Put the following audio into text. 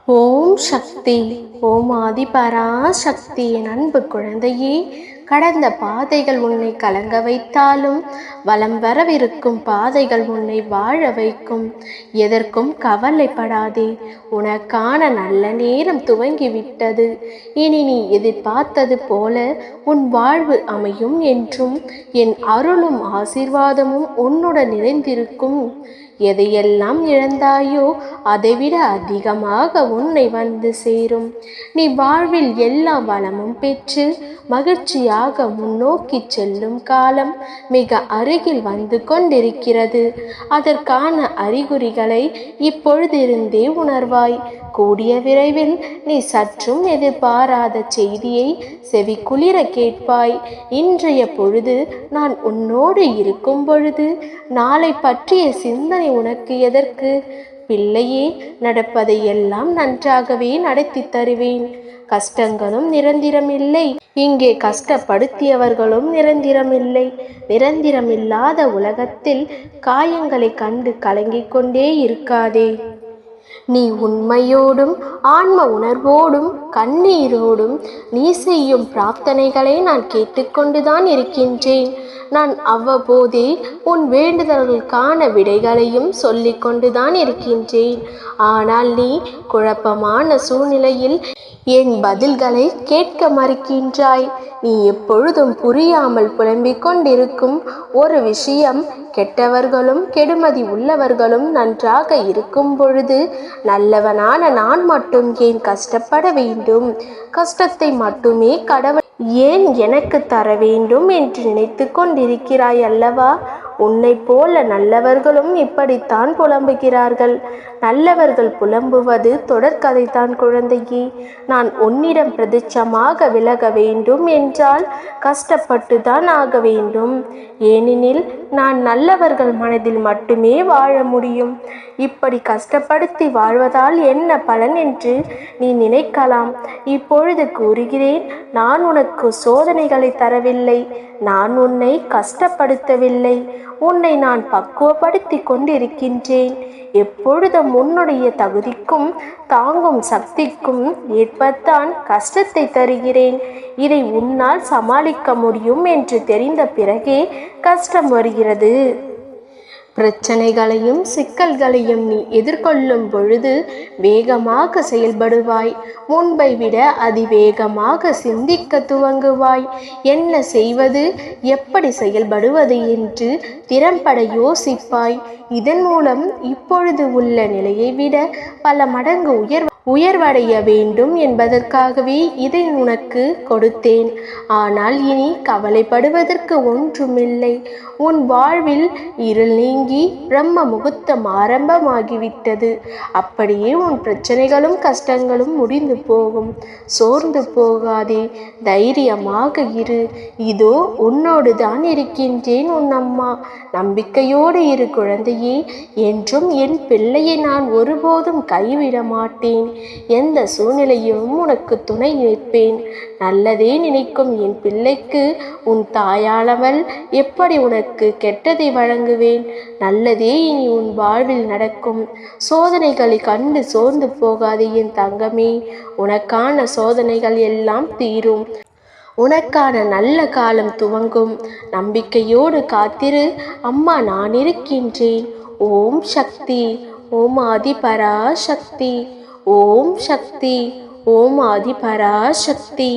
ஓம் சக்தி. ஓம் ஆதிபராசக்தி. என் அன்பு குழந்தையே, கடந்த பாதைகள் உன்னை கலங்க வைத்தாலும் வலம் வரவிருக்கும் பாதைகள் உன்னை வாழ வைக்கும். எதற்கும் கவலைப்படாதே. உனக்கான நல்ல நேரம் துவங்கிவிட்டது. இனி நீ எதிர்பார்த்தது போல உன் வாழ்வு அமையும் என்றும் என் அருளும் ஆசீர்வாதமும் உன்னுடன் நிறைந்திருக்கும். எதையெல்லாம் இழந்தாயோ அதைவிட அதிகமாக உன்னை வந்து சேரும். நீ வாழ்வில் எல்லா வளமும் பெற்று மகிழ்ச்சியாக முன்னோக்கி செல்லும் காலம் மிக அருகில் வந்து கொண்டிருக்கிறது. அதற்கான அறிகுறிகளை இப்பொழுதிருந்தே உணர்வாய். கூடிய விரைவில் நீ சற்றும் எதிர்பாராத செய்தியை செவி குளிர கேட்பாய். இன்றைய பொழுது நான் உன்னோடு இருக்கும் பொழுது நாளை பற்றிய சிந்தனை உனக்கு எதற்கு? பிள்ளையே, நடப்பதை எல்லாம் நன்றாகவே நடத்தி தருவேன். கஷ்டங்களும் நிரந்தரமில்லை. இங்கே கஷ்டப்படுத்தியவர்களும் நிரந்தரமில்லை. நிரந்தரமில்லாத உலகத்தில் காயங்களை கண்டு கலங்கிக் கொண்டே இருக்காதே. நீ உண்மையோடும் ஆன்ம உணர்வோடும் கண்ணீரோடும் நீ செய்யும் பிரார்த்தனைகளை நான் கேட்டுக்கொண்டுதான் இருக்கின்றேன். நான் அவ்வப்போதே உன் வேண்டுதல்களுக்கான விடைகளையும் சொல்லிக் கொண்டுதான் இருக்கின்றேன். ஆனால் நீ குழப்பமான சூழ்நிலையில் என் பதில்களை கேட்க மறுக்கின்றாய். நீ எப்பொழுதும் புரியாமல் புலம்பிக் கொண்டிருக்கும் ஒரு விஷயம், கெட்டவர்களும் கெடுமதி உள்ளவர்களும் நன்றாக இருக்கும் பொழுது நல்லவனான நான் மட்டும் ஏன் கஷ்டப்பட வேண்டும்? கஷ்டத்தை மட்டுமே கடவுள் ஏன் எனக்கு தர வேண்டும் என்று நினைத்து கொண்டிருக்கிறாய் அல்லவா? உன்னை போல நல்லவர்களும் இப்படித்தான் புலம்புகிறார்கள். நல்லவர்கள் புலம்புவது தொடர்கதைத்தான் குழந்தையே. நான் உன்னிடம் பிரதிச்சமாக விலக வேண்டும் என்றால் கஷ்டப்பட்டு தான் ஆக வேண்டும். ஏனெனில் நான் நல்லவர்கள் மனதில் மட்டுமே வாழ முடியும். இப்படி கஷ்டப்படுத்தி வாழ்வதால் என்ன பலன் என்று நீ நினைக்கலாம். இப்பொழுது கூறுகிறேன், நான் உனக்கு சோதனைகளை தரவில்லை. நான் உன்னை கஷ்டப்படுத்தவில்லை. உன்னை நான் பக்குவப்படுத்தி கொண்டிருக்கின்றேன். எப்பொழுதும் உன்னுடைய தகுதிக்கும் தாங்கும் சக்திக்கும் ஏற்பத்தான் கஷ்டத்தை தருகிறேன். இதை உன்னால் சமாளிக்க முடியும் என்று தெரிந்த பிறகே கஷ்டம் வருகிறது. பிரச்சனைகளையும் சிக்கல்களையும் நீ எதிர்கொள்ளும் பொழுது வேகமாக செயல்படுவாய். முன்பை விட அதிவேகமாக சிந்திக்க துவங்குவாய். என்ன செய்வது, எப்படி செயல்படுவது என்று திறம்பட யோசிப்பாய். இதன் மூலம் இப்பொழுது உள்ள நிலையை விட பல மடங்கு உயர்வடைய வேண்டும் என்பதற்காகவே இதை உனக்கு கொடுத்தேன். ஆனால் இனி கவலைப்படுவதற்கு ஒன்றுமில்லை. உன் வாழ்வில் இருள் நீங்கி பிரம்ம முகூர்த்தம் ஆரம்பமாகிவிட்டது. அப்படியே உன் பிரச்சனைகளும் கஷ்டங்களும் முடிந்து போகும். சோர்ந்து போகாதே, தைரியமாக இரு. இதோ உன்னோடு தான் இருக்கின்றேன், உன் அம்மா. நம்பிக்கையோடு இரு குழந்தையே. என்றும் என் பிள்ளையை நான் ஒருபோதும் கைவிட மாட்டேன். எந்த சூழ்நிலையும் உனக்கு துணை நிற்பேன். நல்லதே நினைக்கும் என் பிள்ளைக்கு உன் தாயானவள் எப்படி உனக்கு கெட்டதை வழங்குவேன்? நல்லதே இனி உன் வாழ்வில் நடக்கும். சோதனைகளை கண்டு சோர்ந்து போகாதே என் தங்கமே. உனக்கான சோதனைகள் எல்லாம் தீரும். உனக்கான நல்ல காலம் துவங்கும். நம்பிக்கையோடு காத்திரு. அம்மா நான் இருக்கின்றேன். ஓம் சக்தி. ஓம் ஆதிபராசக்தி. ஓம் சக்தி. ஓம் ஆதிபராசக்தி.